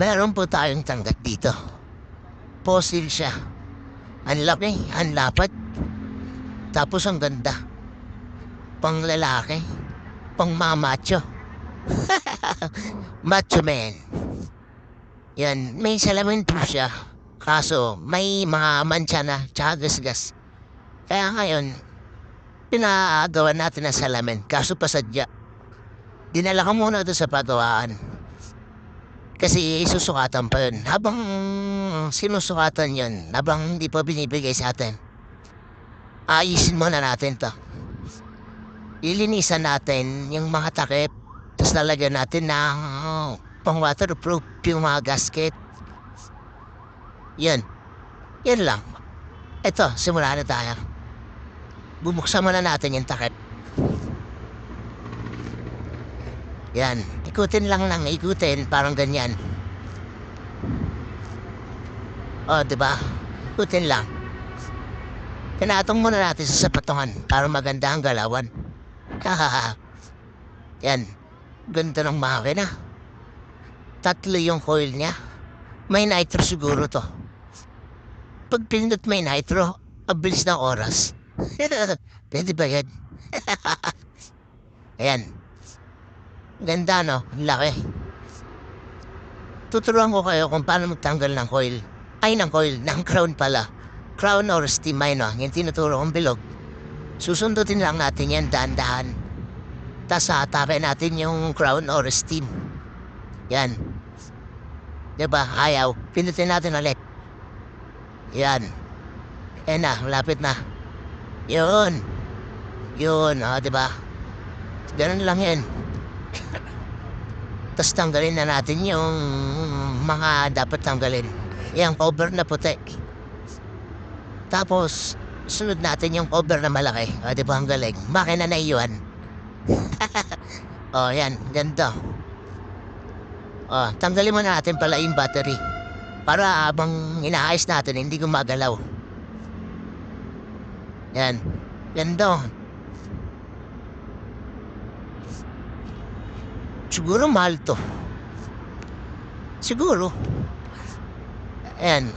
Meron po tayong tanggat dito. Fossil siya. Ang laki, ang lapad. Tapos ang ganda. Pang lalaki. Pang mamacho. Macho man. Yan, may salamin po siya. Kaso, may mga mancha na, tsaka gasgas. Kaya ngayon, pinagawa natin ang salamin. Kaso pasadya. Dinala ko muna ito sa pagawaan. Kasi susukatan pa yun. Habang sinusukatan yun, habang hindi pa binibigay sa atin, ayusin muna natin to. Ilinisan natin yung mga takip, tapos lalagyan natin ng pang waterproof yung mga gasket. Yan. Yan lang. Ito, simula na tayo. Bubuksan muna natin yung takip. Yan. Ikutin lang ng ikutin, parang ganyan. O, diba? Ikutin lang. Pinatong muna natin sa sapatungan para maganda ang galawan. Hahaha. Yan. Ganda ng makina. 3 yung coil niya. May nitro siguro to. Pag pinindot may nitro, abilis ng oras. Pwede ba yan? Ayan. Ganda, no? Laki. Tuturuan ko kayo kung paano magtanggal ng coil. Ay, ng coil. Ng crown pala. Crown or steam, ay no? Yung tinuturo kong bilog. Susundutin lang natin yan dahan-dahan. Tapos hatakin natin yung crown or steam. Yan. Diba? Ayaw. Pindutin natin ulit. Yan. Eh na, malapit na. Yun. Yun, diba? Ganun lang yan. Tapos tanggalin na natin yung mga dapat tanggalin. Yung cover na puti. Tapos, sunod natin yung cover na malaki. Di ba ang galing? Makina na iyon. Yan. Ganda. Tanggalin muna natin pala yung battery. Para habang inaayos natin, hindi gumagalaw. Yan. Ganda. Siguro mahal to. Siguro. Ayan,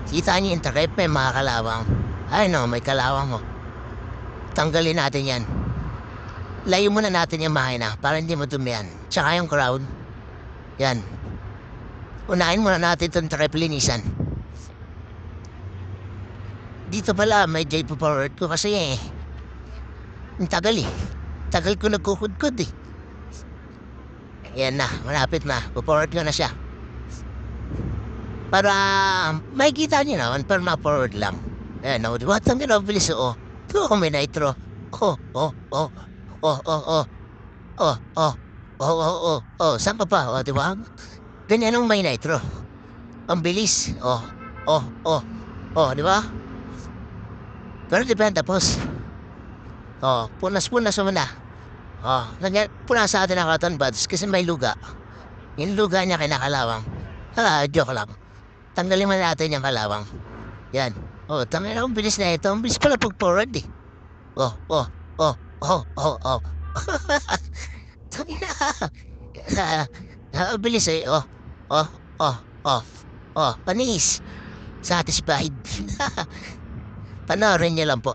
kita niyo yung takip, may mga kalawang. Ay no, may kalawang, Tanggalin natin yan. Layo muna natin yung makina para hindi madumihan. Tsaka yung crown. Yan. Unahin muna natin itong takip linisan. Dito pala, may J forward ko kasi ang tagal Tagal ko nagkukudkod Yan na, malapit na. Forward ko na siya. Para makikita niyo naman, para ma-forward lang. Ayan, diba? Tanggal ang bilis, Ito ako may nitro. Saan ka pa, diba? Ganyan ang may nitro. Ang bilis. Diba? Pero depende, boss. Punas-punas mo na. Punas sa atin ang cotton buds kasi may luga. Yung luga niya kinakalawang. Joke lang. Tanggalin mo natin yung kalawang. Yan. Tanggalin ang bilis na ito. Ang bilis pala pag-forward Tanggalin na. Ang bilis Panis. Satisfied. Panoorin niyo lang po.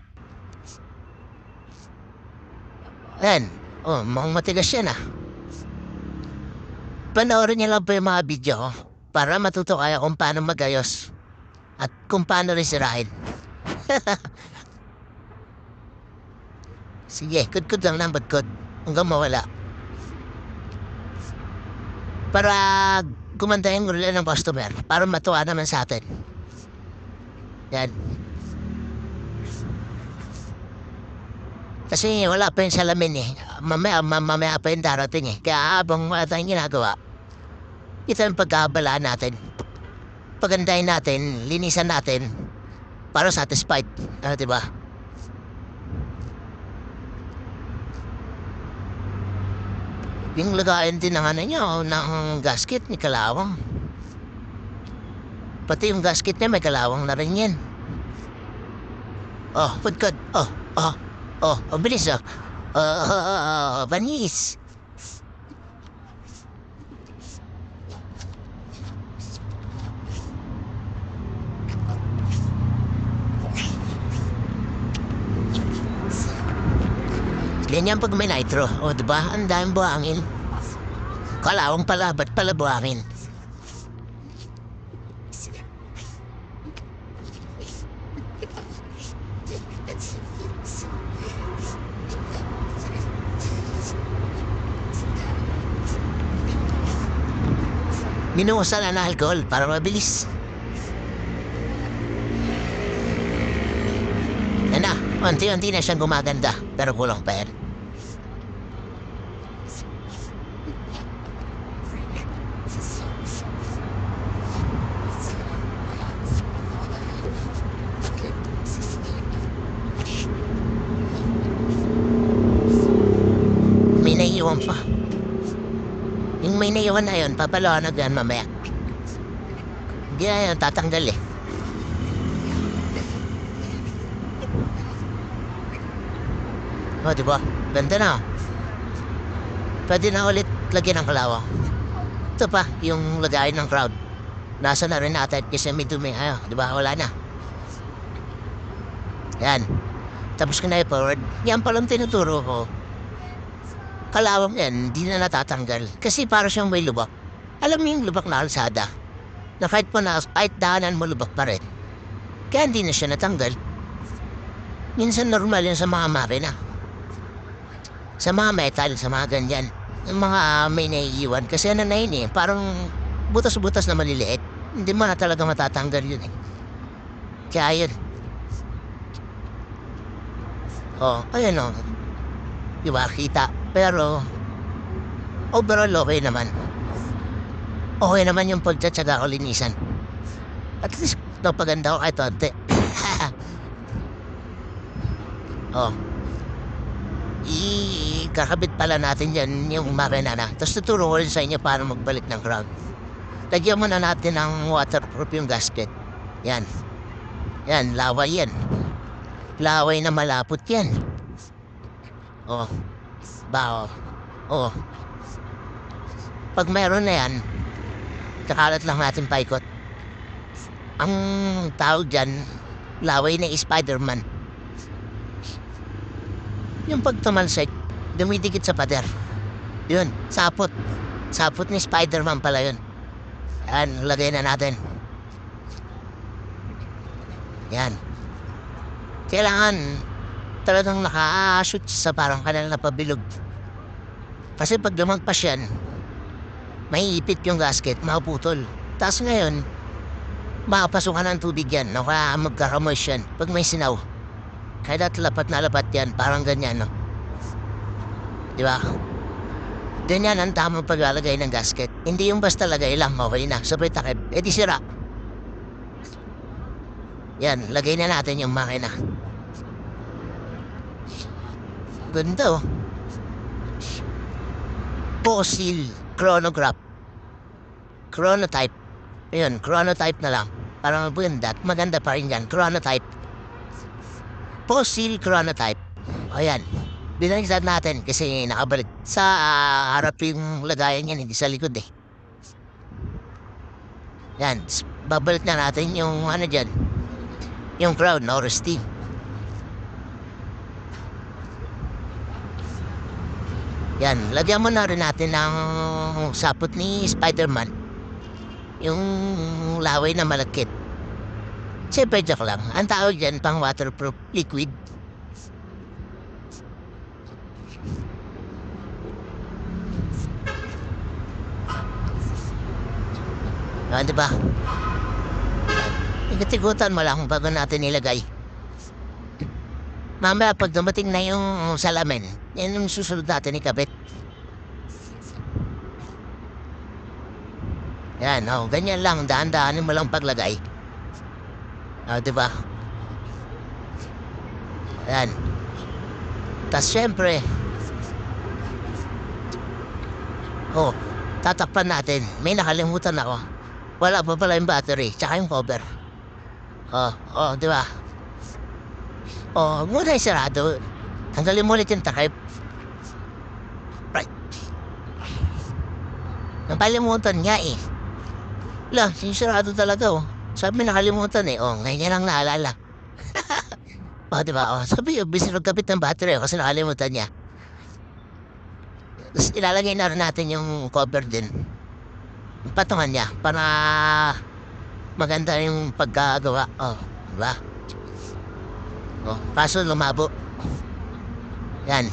Yan. Mukhang matigas yan Panoorin niyo lang po yung mga video ko para matuto kayo kung paano magayos at kung paano rin sirahin. Sige, kudkud lang ng budkod hanggang mawala. Para gumanda yung relo ng customer para matuwa naman sa atin. Yan. Kasi wala pa yung salamin mamaya pa yung darating Kaya habang wala tayong ginagawa, ito yung pagkabalaan natin. Pagandahin natin, linisan natin, para satisfied. Diba? Yung lagayan din ng ng gasket ni kalawang. Pati yung gasket niya may kalawang na rin yan. Pagkad. Bilis Vanis. Ganyan pag may nitro. O, diba? Ang daming buhangin. Kalawang pala, ba't pala buhangin? Minuusan na alcohol para mabilis. Yan na, unti-unti na siyang gumaganda. Pero kulang pa yan. May naiiwan pa. Yung may naiiwan na yun, papalawanag yan mamaya. Hindi na yun, tatanggal eh. O, diba? Ganda na. Pwede na ulit lagyan ng kalawang. Ito pa, yung lagayan ng crowd. Nasa na rin natin kasi may dumi. Ayo, diba? Wala na. Yan. Tapos ko na i-forward. Yan palang tinuturo ko. Kalawang yan, hindi na natatanggal. Kasi para siyang may lubak. Alam mo yung lubak na alsada? Na kahit daanan mo lubak pa rin. Kaya hindi na siya natanggal. Minsan normal yun sa mga makina. Sa mga metal, sa mga ganyan. Yung mga may naiiwan. Kasi ano na yun eh, parang butas-butas na maliliit. Hindi mo na talaga matatanggal yun eh. Kaya yun. Oh, ayun o. Diba, kita. Pero, overall okay naman. Okay naman yung pagtsatsaga o linisan. At least, napaganda ko kahit onti. Oh. Kakabit pala natin yan yung makina na. Tapos tuturo ko rin sa inyo paano magbalik ng crown. Lagyan muna natin ng waterproof yung gasket. Yan. Yan, laway yan. Laway na malapot yan. Oh. Bao. Oh. Pag meron na yan, kakalat lang natin paikot. Ang tawag dyan, laway na Spider-Man. Yung pagtumalsik, dumidikit sa pader. Yun, sapot. Sapot ni Spider-Man pala yun. Yan, lagay na natin. Yan. Kailangan talagang naka-shoot sa parang kanal na pabilog. Kasi pag lumagpas yan, maiipit yung gasket, makaputol. Tapos ngayon, makapasukan ng tubig yan, no? Kaya magkakamoy yan pag may sinaw. Kaya lapat na lapat yan, parang ganyan, no? Diba? Ganyan ang tamang paglalagay ng gasket. Hindi yung basta lagay lang, okay na. Sabay takip, edi sira. Yan, lagay na natin yung makina. Ganda, oh. Fossil chronograph. Chronotype. Ayun, chronotype na lang. Parang maganda pa rin yan. Chronotype. Fossil chronotype. Ayan. Binaliktad natin kasi nakabalik sa harap yung lagayan yan, hindi sa likod eh. Yan. Babalik na natin yung ano dyan. Yung crown, no? Steam. Yan. Lagyan mo na rin natin ng sapot ni Spider-Man. Yung laway na malakit. Siyempre, joke lang. Ang tawag dyan, pang waterproof liquid. Ah, diba? Ikatigutan mo lang bago natin ilagay. Mamaya pag dumating na yung salamin, yan yung susunod natin ikabit. Yan, oh, ganyan lang. Daan-daanin mo lang paglagay. Ah, diba? Yan. Tas syempre, oh, tatakpan natin. May nakalimutan ako. Wala pa pala yung battery, tsaka yung cover. Oh, di ba? Oh, muna yung sarado. Tanggalin mo ulit yung takip. Right. Napalimutan nga eh. Lah, sarado talaga oh. Sabi nakalimutan eh. Oh, ngayon niya lang naalala. Oh, di ba? Oh, sabi yung busy nagkapit ng battery kasi nakalimutan niya. Tapos ilalagay na rin natin yung cover din. Yung patungan niya para maganda yung pagkagawa. Oh, diba? Oh, kaso lumabo. Yan.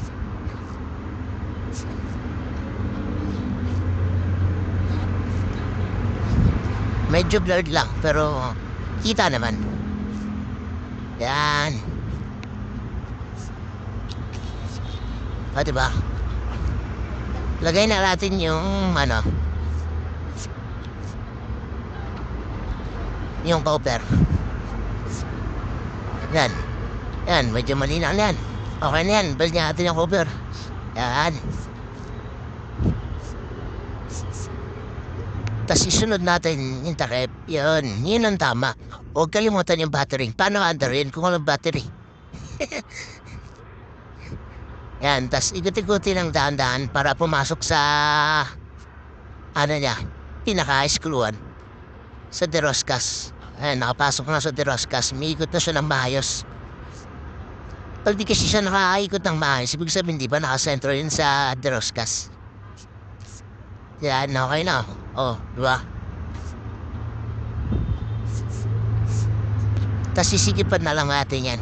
Medyo blurred lang, pero kita naman. Yan. O, diba? Lagay na natin yung, yung cover. Yan. Yan, medyo malinaw na yan. Okay na yan, balik natin yung cover. Yan. Tapos isunod natin yung takip. Yun ang tama. Huwag kalimutan yung battery. Paano under yun kung walang battery? Yan, tapos ikot-ikutin ng dahan-dahan para pumasok sa, niya, pinaka-skruan. Sa deroskas. Ayan, nakapasok na sa deroskas. Umiikot na siya ng maayos. Pag di kasi siya nakaikot ng maayos, ibig sabihin, di ba nakasentro yun sa deroskas? Yan, okay na. Oh, diba? Tapos sisikipan na lang natin yan.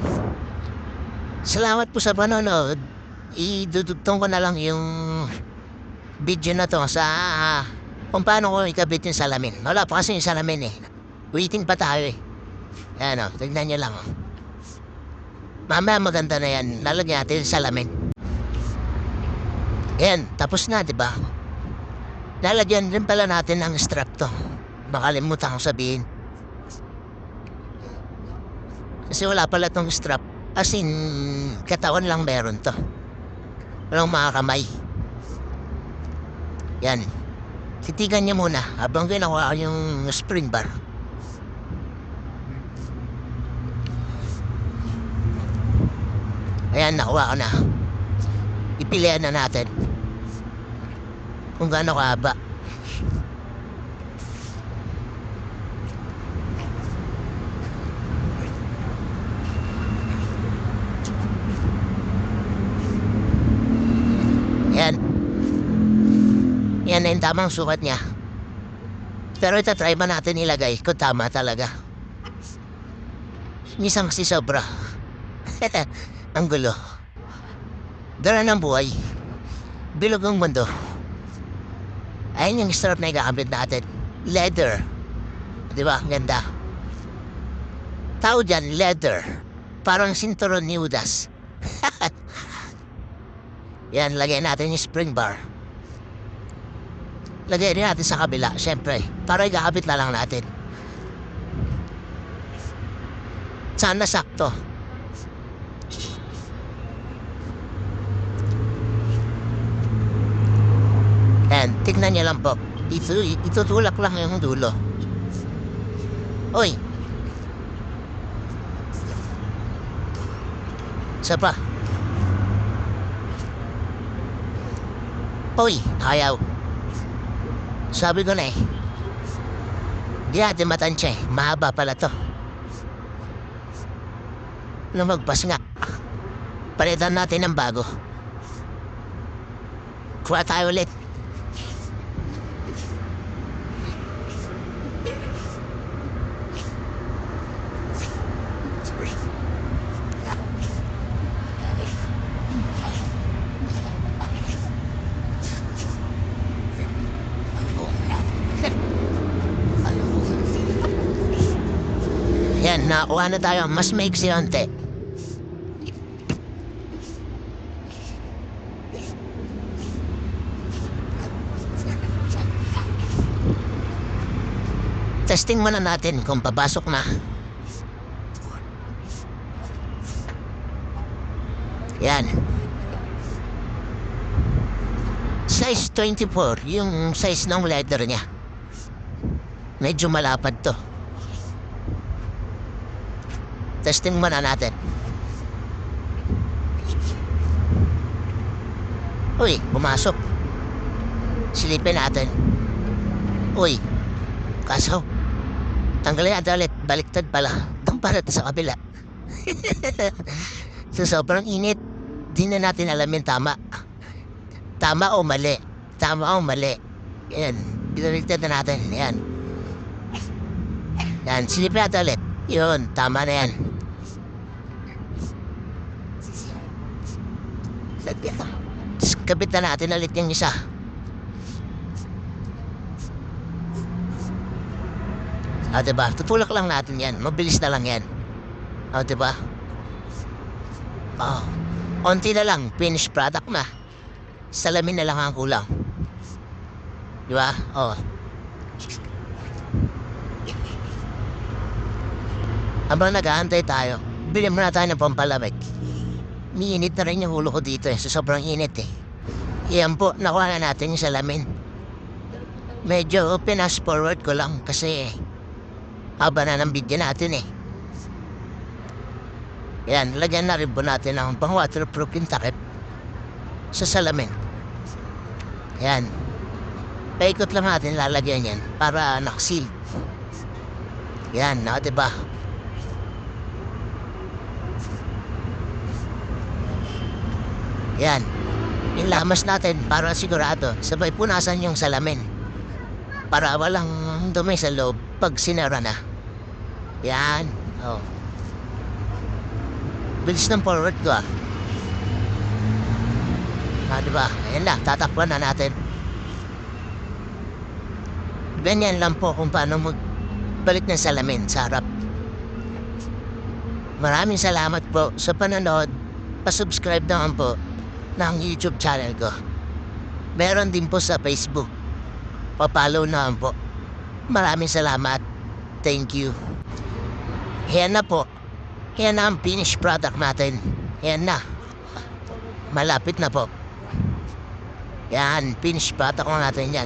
Salamat po sa panonood. Idudugtong ko na lang yung video na to sa kung paano ko ikabit yung salamin. Wala pa kasi yung salamin eh. Waiting pa tayo eh. Yan o, tignan nyo lang o. Mamaya maganda na yan. Lalagyan natin yung salamin. Yan, tapos na, diba? Lalagyan rin pala natin ang strap to. Makalimutan kong sabihin. Kasi wala pala tong strap. As in, katawan lang meron to. Walang mga kamay. Yan. Titigan niya muna habang ginawa yung spring bar. Ayan, nakuha ko na. Ipilian na natin kung gaano kahaba. Yan. Yan na yung tamang sukat niya. Pero itatry ba natin ilagay kung tama talaga. Minsan kasi sobra. Ang gulo. Dala ng buhay. Bilog ang mundo. Ayun yung strap na ikakabit natin. Leather. Diba? Ang ganda. Tao dyan, leather. Parang sinturon ni Judas. Yan, lagay natin yung spring bar. Lagay rin natin sa kabila, syempre. Para ikakabit na lang natin. Sana sakto. Yan, tignan niyo lang po. Itutulak lang yung dulo. Uy! Isa pa. Uy, ayaw. Sabi ko na eh. Di natin matansya eh. Mahaba pala to. Lumagpas nga. Palitan natin ng bago. Kuha tayo ulit. Yan, nakuha na tayo. Mas maiksi onte. Testing muna natin kung papasok na. Yan. Size 24, yung size ng leather niya. Medyo malapad to. Testing muna natin. Uy, pumasok. Silipin natin. Uy, kaso tanggalin natin ulit. Baliktad pala. Doon pala sa kabila. So sobrang init. Di na natin alam yung tama. Tama o mali? Tama o mali? Yan. Pinalitan na natin. Yan. Yan. Silipin natin ulit. Yun. Tama na yan. Tapos kabit na natin ulit yung isa. Diba? Tutulak lang natin yan. Mabilis na lang yan. Diba? Onti na lang. Finished product na. Salamin na lang ang kulang. Diba? Habang nag-aantay tayo, bilhin muna tayo ng pampalamig. Miinit na rin yung ulo ko dito so sobrang init Iyan po, nakuha na natin yung salamin. Medyo pinas forward ko lang kasi haba na ng video natin Yan, lagyan na rin po natin ng pang waterproof yung takip sa salamin. Yan. Paikot lang natin lalagyan yan para nakasil. Yan, diba? Yan. Ilamas natin para sigurado. Sabay punasan yung salamin. Para walang dumi sa loob pag sinara na. Yan. Bilis ng forward ko diba? Ayan na, tatakpan na natin. Ganyan lang po kung paano magbalik ng salamin sa harap. Maraming salamat po sa panonood. Pa-subscribe naman po ng YouTube channel ko. Meron din po sa Facebook. Pa-follow naman po. Maraming salamat. Thank you. Yan na po. Yan na ang finished product natin. Yan na. Malapit na po. Yan, finished product natin yan.